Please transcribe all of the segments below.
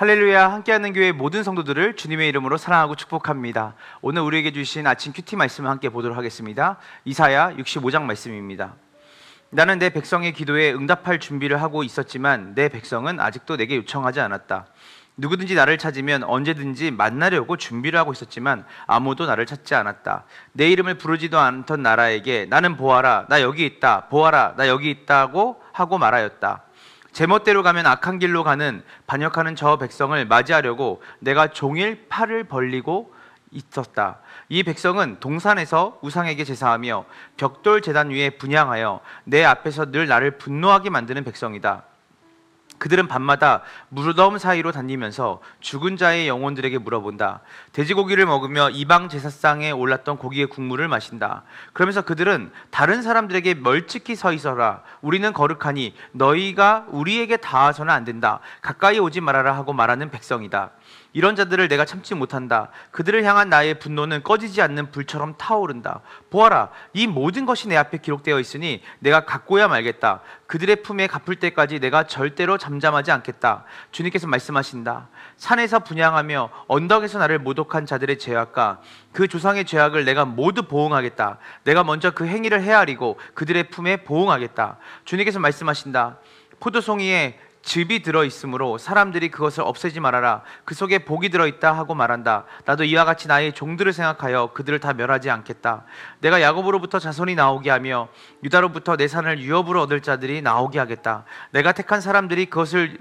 할렐루야, 함께하는 교회 모든 성도들을 주님의 이름으로 사랑하고 축복합니다. 오늘 우리에게 주신 아침 큐티 말씀을 함께 보도록 하겠습니다. 이사야 65장 말씀입니다. 나는 내 백성의 기도에 응답할 준비를 하고 있었지만 내 백성은 아직도 내게 요청하지 않았다. 누구든지 나를 찾으면 언제든지 만나려고 준비를 하고 있었지만 아무도 나를 찾지 않았다. 내 이름을 부르지도 않던 나라에게 나는 보아라, 나 여기 있다, 보아라, 나 여기 있다고 하고 말하였다. 제멋대로 가면 악한 길로 가는 반역하는 저 백성을 맞이하려고 내가 종일 팔을 벌리고 있었다. 이 백성은 동산에서 우상에게 제사하며 벽돌 제단 위에 분향하여 내 앞에서 늘 나를 분노하게 만드는 백성이다. 그들은 밤마다 무덤 사이로 다니면서 죽은 자의 영혼들에게 물어본다. 돼지고기를 먹으며 이방 제사상에 올랐던 고기의 국물을 마신다. 그러면서 그들은 다른 사람들에게 멀찍이 서 있어라. 우리는 거룩하니 너희가 우리에게 닿아서는 안 된다. 가까이 오지 말아라 하고 말하는 백성이다. 이런 자들을 내가 참지 못한다. 그들을 향한 나의 분노는 꺼지지 않는 불처럼 타오른다. 보아라, 이 모든 것이 내 앞에 기록되어 있으니 내가 갖고야 말겠다. 그들의 품에 갚을 때까지 내가 절대로 잠잠하지 않겠다. 주님께서 말씀하신다. 산에서 분향하며 언덕에서 나를 모독한 자들의 죄악과 그 조상의 죄악을 내가 모두 보응하겠다. 내가 먼저 그 행위를 헤아리고 그들의 품에 보응하겠다. 주님께서 말씀하신다. 포도송이에 즙이 들어있으므로 사람들이 그것을 없애지 말아라. 그 속에 복이 들어있다 하고 말한다. 나도 이와 같이 나의 종들을 생각하여 그들을 다 멸하지 않겠다. 내가 야곱으로부터 자손이 나오게 하며 유다로부터 내 산을 유업으로 얻을 자들이 나오게 하겠다. 내가 택한 사람들이 그것을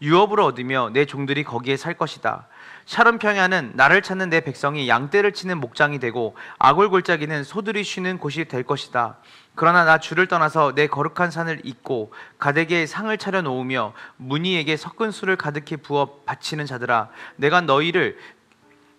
유업으로 얻으며 내 종들이 거기에 살 것이다. 샤론 평야는 나를 찾는 내 백성이 양떼를 치는 목장이 되고 아골 골짜기는 소들이 쉬는 곳이 될 것이다. 그러나 나 주를 떠나서 내 거룩한 산을 잇고 가덱에 상을 차려 놓으며 무니에게 섞은 술을 가득히 부어 바치는 자들아, 내가 너희를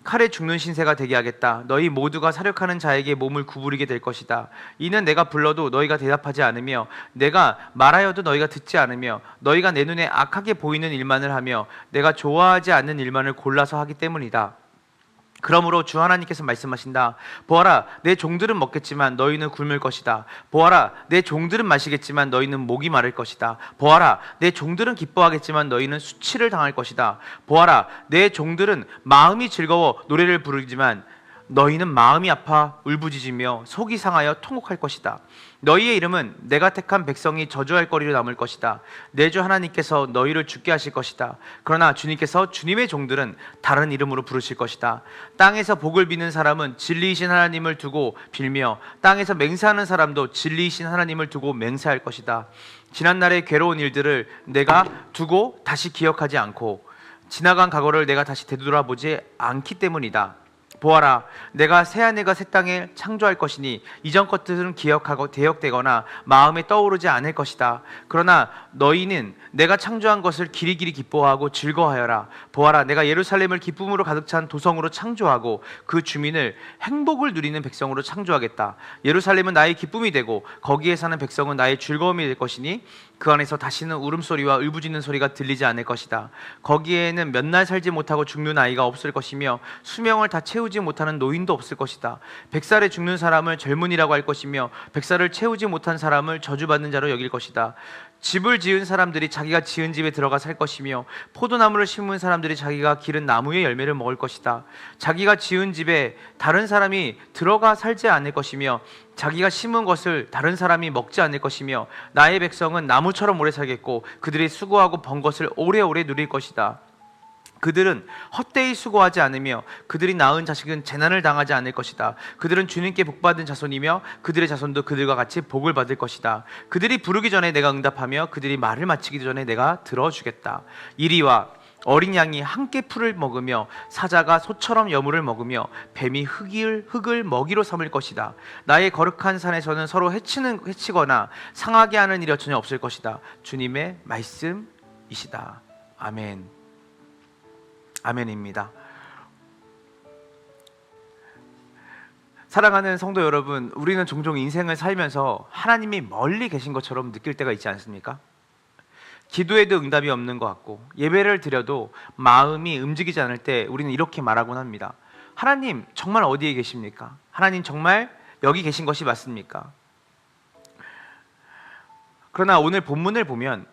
칼에 죽는 신세가 되게 하겠다. 너희 모두가 사륙하는 자에게 몸을 구부리게 될 것이다. 이는 내가 불러도 너희가 대답하지 않으며 내가 말하여도 너희가 듣지 않으며 너희가 내 눈에 악하게 보이는 일만을 하며 내가 좋아하지 않는 일만을 골라서 하기 때문이다. 그러므로 주 하나님께서 말씀하신다. 보아라, 내 종들은 먹겠지만 너희는 굶을 것이다. 보아라, 내 종들은 마시겠지만 너희는 목이 마를 것이다. 보아라, 내 종들은 기뻐하겠지만 너희는 수치를 당할 것이다. 보아라, 내 종들은 마음이 즐거워 노래를 부르지만 너희는 마음이 아파 울부짖으며 속이 상하여 통곡할 것이다. 너희의 이름은 내가 택한 백성이 저주할 거리로 남을 것이다. 내 주 하나님께서 너희를 죽게 하실 것이다. 그러나 주님께서 주님의 종들은 다른 이름으로 부르실 것이다. 땅에서 복을 비는 사람은 진리이신 하나님을 두고 빌며 땅에서 맹세하는 사람도 진리이신 하나님을 두고 맹세할 것이다. 지난날의 괴로운 일들을 내가 두고 다시 기억하지 않고 지나간 과거를 내가 다시 되돌아보지 않기 때문이다. 보아라, 내가 새하늘과 새 땅을 창조할 것이니 이전 것들은 기억하고 대역되거나 마음에 떠오르지 않을 것이다. 그러나 너희는 내가 창조한 것을 길이길이 기뻐하고 즐거워하여라. 보아라, 내가 예루살렘을 기쁨으로 가득 찬 도성으로 창조하고 그 주민을 행복을 누리는 백성으로 창조하겠다. 예루살렘은 나의 기쁨이 되고 거기에 사는 백성은 나의 즐거움이 될 것이니 그 안에서 다시는 울음소리와 울부짖는 소리가 들리지 않을 것이다. 거기에는 몇 날 살지 못하고 죽는 아이가 없을 것이며 수명을 다 채우지 못하는 노인도 없을 것이다. 100살에 죽는 사람을 젊은이라고 할 것이며 100살을 채우지 못한 사람을 저주받는 자로 여길 것이다. 집을 지은 사람들이 자기가 지은 집에 들어가 살 것이며 포도나무를 심은 사람들이 자기가 기른 나무의 열매를 먹을 것이다. 자기가 지은 집에 다른 사람이 들어가 살지 않을 것이며 자기가 심은 것을 다른 사람이 먹지 않을 것이며 나의 백성은 나무처럼 오래 살겠고 그들이 수고하고 번 것을 오래오래 누릴 것이다. 그들은 헛되이 수고하지 않으며 그들이 낳은 자식은 재난을 당하지 않을 것이다. 그들은 주님께 복받은 자손이며 그들의 자손도 그들과 같이 복을 받을 것이다. 그들이 부르기 전에 내가 응답하며 그들이 말을 마치기 전에 내가 들어주겠다. 이리와 어린 양이 함께 풀을 먹으며 사자가 소처럼 여물을 먹으며 뱀이 흙을 먹이로 삼을 것이다. 나의 거룩한 산에서는 서로 해치거나 상하게 하는 일이 전혀 없을 것이다. 주님의 말씀이시다. 아멘. 아멘입니다. 사랑하는 성도 여러분, 우리는 종종 인생을 살면서 하나님이 멀리 계신 것처럼 느낄 때가 있지 않습니까? 기도에도 응답이 없는 것 같고 예배를 드려도 마음이 움직이지 않을 때 우리는 이렇게 말하곤 합니다. 하나님 정말 어디에 계십니까? 하나님 정말 여기 계신 것이 맞습니까? 그러나 오늘 본문을 보면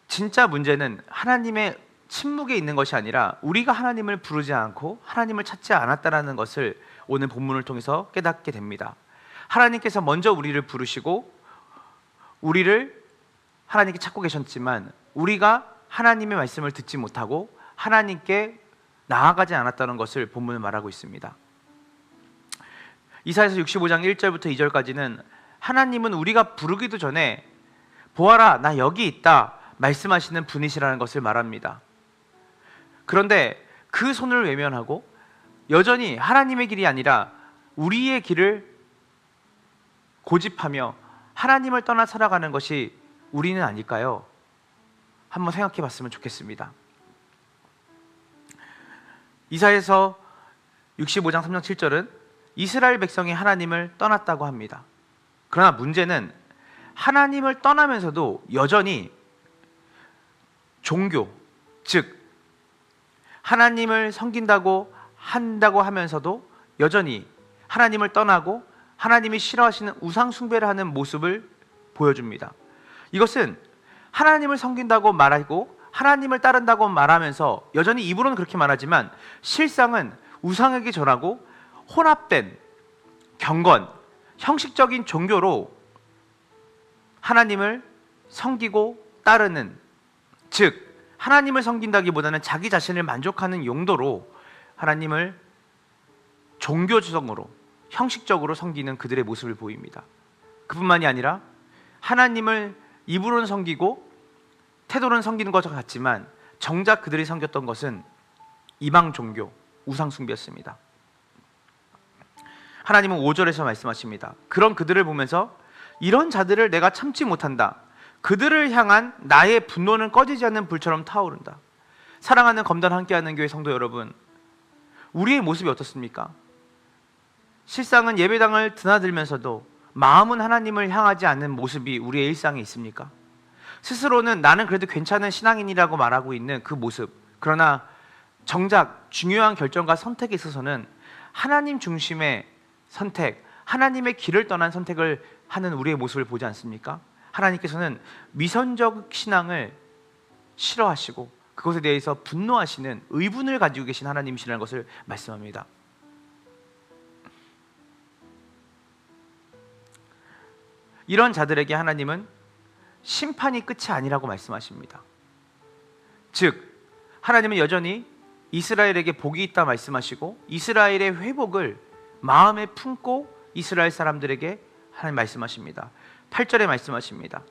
진짜 문제는 하나님의 침묵에 있는 것이 아니라 우리가 하나님을 부르지 않고 하나님을 찾지 않았다라는 것을 오늘 본문을 통해서 깨닫게 됩니다. 하나님께서 먼저 우리를 부르시고 우리를 하나님께 찾고 계셨지만 우리가 하나님의 말씀을 듣지 못하고 하나님께 나아가지 않았다는 것을 본문을 말하고 있습니다. 이사야서 65장 1절부터 2절까지는 하나님은 우리가 부르기도 전에 보아라 나 여기 있다 말씀하시는 분이시라는 것을 말합니다. 그런데 그 손을 외면하고 여전히 하나님의 길이 아니라 우리의 길을 고집하며 하나님을 떠나 살아가는 것이 우리는 아닐까요? 한번 생각해 봤으면 좋겠습니다. 이사야서 65장 3장 7절은 이스라엘 백성이 하나님을 떠났다고 합니다. 그러나 문제는 하나님을 떠나면서도 여전히 종교, 즉 하나님을 섬긴다고 한다고 하면서도 여전히 하나님을 떠나고 하나님이 싫어하시는 우상 숭배를 하는 모습을 보여줍니다. 이것은 하나님을 섬긴다고 말하고 하나님을 따른다고 말하면서 여전히 입으로는 그렇게 말하지만 실상은 우상에게 절하고 혼합된 경건, 형식적인 종교로 하나님을 섬기고 따르는, 즉 하나님을 섬긴다기보다는 자기 자신을 만족하는 용도로 하나님을 종교주성으로 형식적으로 섬기는 그들의 모습을 보입니다. 그뿐만이 아니라 하나님을 입으로는 섬기고 태도로는 섬기는 것과 같지만 정작 그들이 섬겼던 것은 이방 종교, 우상 숭배였습니다. 하나님은 5절에서 말씀하십니다. 그런 그들을 보면서 이런 자들을 내가 참지 못한다. 그들을 향한 나의 분노는 꺼지지 않는 불처럼 타오른다. 사랑하는 검단 함께하는 교회 성도 여러분, 우리의 모습이 어떻습니까? 실상은 예배당을 드나들면서도 마음은 하나님을 향하지 않는 모습이 우리의 일상에 있습니까? 스스로는 나는 그래도 괜찮은 신앙인이라고 말하고 있는 그 모습, 그러나 정작 중요한 결정과 선택에 있어서는 하나님 중심의 선택, 하나님의 길을 떠난 선택을 하는 우리의 모습을 보지 않습니까? 하나님께서는 미선적 신앙을 싫어하시고 그것에 대해서 분노하시는 의분을 가지고 계신 하나님이시라는 것을 말씀합니다. 이런 자들에게 하나님은 심판이 끝이 아니라고 말씀하십니다. 즉 하나님은 여전히 이스라엘에게 복이 있다 말씀하시고 이스라엘의 회복을 마음에 품고 이스라엘 사람들에게 하나님 말씀하십니다. 8절에 말씀하십니다.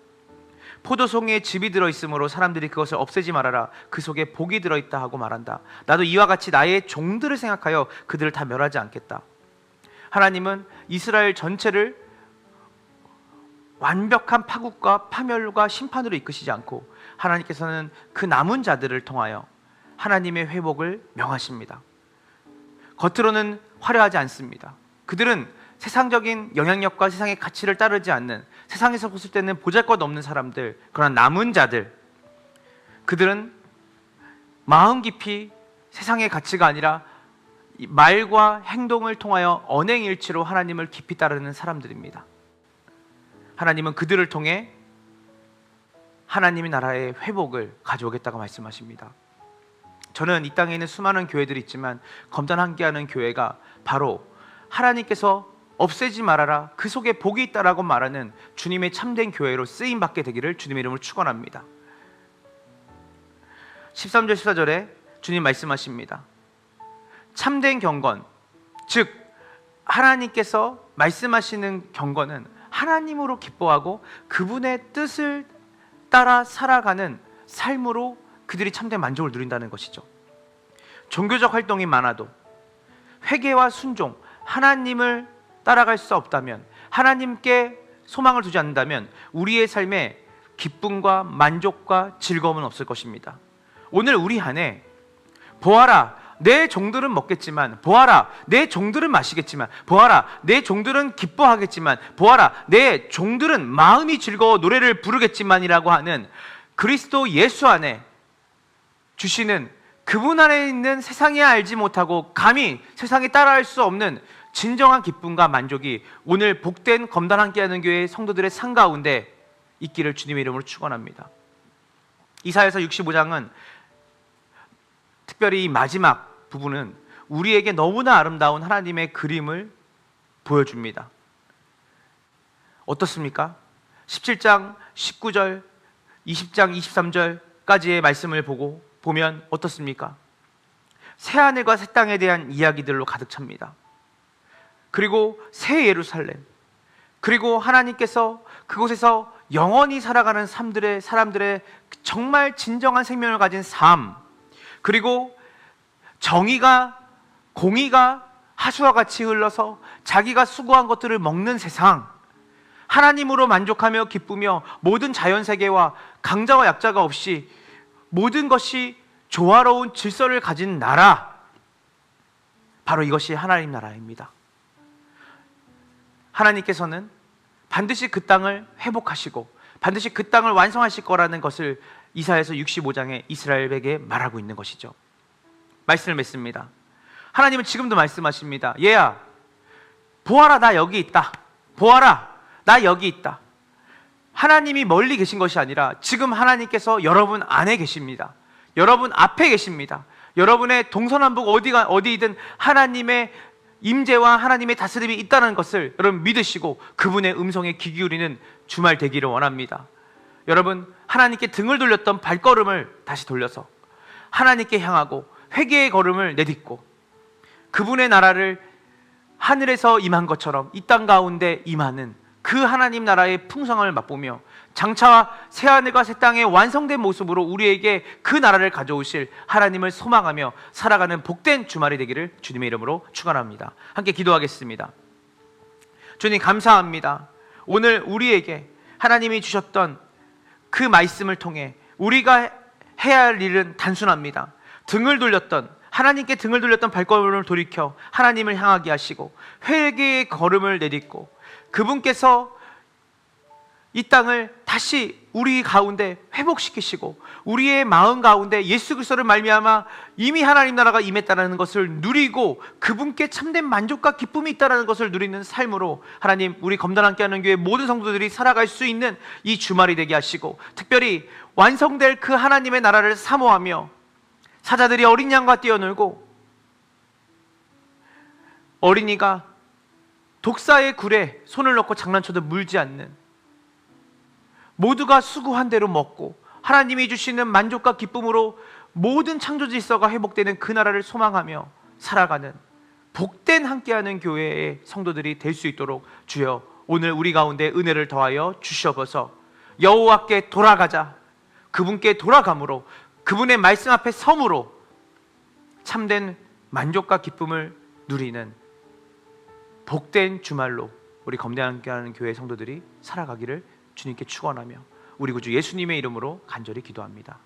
포도송이에 즙이 들어있으므로 사람들이 그것을 없애지 말아라. 그 속에 복이 들어있다 하고 말한다. 나도 이와 같이 나의 종들을 생각하여 그들을 다 멸하지 않겠다. 하나님은 이스라엘 전체를 완벽한 파국과 파멸과 심판으로 이끄시지 않고 하나님께서는 그 남은 자들을 통하여 하나님의 회복을 명하십니다. 겉으로는 화려하지 않습니다. 그들은 세상적인 영향력과 세상의 가치를 따르지 않는, 세상에서 봤을 때는 보잘것없는 사람들, 그러나 남은 자들, 그들은 마음 깊이 세상의 가치가 아니라 말과 행동을 통하여 언행일치로 하나님을 깊이 따르는 사람들입니다. 하나님은 그들을 통해 하나님의 나라의 회복을 가져오겠다고 말씀하십니다. 저는 이 땅에 있는 수많은 교회들이 있지만 검단 함께하는 교회가 바로 하나님께서 없애지 말아라, 그 속에 복이 있다라고 말하는 주님의 참된 교회로 쓰임받게 되기를 주님의 이름으로 축원합니다. 13절 14절에 주님 말씀하십니다. 참된 경건, 즉 하나님께서 말씀하시는 경건은 하나님으로 기뻐하고 그분의 뜻을 따라 살아가는 삶으로 그들이 참된 만족을 누린다는 것이죠. 종교적 활동이 많아도 회개와 순종, 하나님을 따라갈 수 없다면, 하나님께 소망을 두지 않는다면 우리의 삶에 기쁨과 만족과 즐거움은 없을 것입니다. 오늘 우리 안에 보아라, 내 종들은 먹겠지만, 보아라, 내 종들은 마시겠지만, 보아라, 내 종들은 기뻐하겠지만, 보아라, 내 종들은 마음이 즐거워 노래를 부르겠지만이라고 하는 그리스도 예수 안에 주시는 그분 안에 있는 세상에 알지 못하고 감히 세상에 따라할 수 없는 진정한 기쁨과 만족이 오늘 복된 검단 함께하는 교회 성도들의 삶 가운데 있기를 주님의 이름으로 축원합니다. 이사야서 65장은 특별히 이 마지막 부분은 우리에게 너무나 아름다운 하나님의 그림을 보여줍니다. 어떻습니까? 17장 19절, 20장 23절까지의 말씀을 보면 어떻습니까? 새하늘과 새 땅에 대한 이야기들로 가득 찹니다. 그리고 새 예루살렘, 그리고 하나님께서 그곳에서 영원히 살아가는 사람들의 정말 진정한 생명을 가진 삶, 그리고 정의가, 공의가 하수와 같이 흘러서 자기가 수고한 것들을 먹는 세상, 하나님으로 만족하며 기쁘며 모든 자연세계와 강자와 약자가 없이 모든 것이 조화로운 질서를 가진 나라, 바로 이것이 하나님 나라입니다. 하나님께서는 반드시 그 땅을 회복하시고 반드시 그 땅을 완성하실 거라는 것을 이사야서 65장에 이스라엘에게 말하고 있는 것이죠. 말씀을 맺습니다. 하나님은 지금도 말씀하십니다. 얘야, 보아라, 나 여기 있다. 보아라, 나 여기 있다. 하나님이 멀리 계신 것이 아니라 지금 하나님께서 여러분 안에 계십니다. 여러분 앞에 계십니다. 여러분의 동서남북 어디이든 하나님의 임재와 하나님의 다스림이 있다는 것을 여러분 믿으시고 그분의 음성에 귀 기울이는 주말 되기를 원합니다. 여러분, 하나님께 등을 돌렸던 발걸음을 다시 돌려서 하나님께 향하고 회개의 걸음을 내딛고 그분의 나라를 하늘에서 임한 것처럼 이 땅 가운데 임하는 그 하나님 나라의 풍성함을 맛보며 장차 새하늘과 새 땅의 완성된 모습으로 우리에게 그 나라를 가져오실 하나님을 소망하며 살아가는 복된 주말이 되기를 주님의 이름으로 축원합니다. 함께 기도하겠습니다. 주님, 감사합니다. 오늘 우리에게 하나님이 주셨던 그 말씀을 통해 우리가 해야 할 일은 단순합니다. 하나님께 등을 돌렸던 발걸음을 돌이켜 하나님을 향하게 하시고 회개의 걸음을 내딛고 그분께서 이 땅을 다시 우리 가운데 회복시키시고 우리의 마음 가운데 예수 그리스도를 말미암아 이미 하나님 나라가 임했다는 것을 누리고 그분께 참된 만족과 기쁨이 있다는 것을 누리는 삶으로 하나님, 우리 검단 함께하는 교회 모든 성도들이 살아갈 수 있는 이 주말이 되게 하시고 특별히 완성될 그 하나님의 나라를 사모하며 사자들이 어린 양과 뛰어놀고 어린이가 독사의 굴에 손을 넣고 장난쳐도 물지 않는, 모두가 수고한 대로 먹고 하나님이 주시는 만족과 기쁨으로 모든 창조 질서가 회복되는 그 나라를 소망하며 살아가는 복된 함께하는 교회의 성도들이 될 수 있도록 주여 오늘 우리 가운데 은혜를 더하여 주시옵소서. 여호와께 돌아가자. 그분께 돌아감으로 그분의 말씀 앞에 섬으로 참된 만족과 기쁨을 누리는 복된 주말로 우리 검대 함께하는 교회 성도들이 살아가기를 주님께 축원하며 우리 구주 예수님의 이름으로 간절히 기도합니다.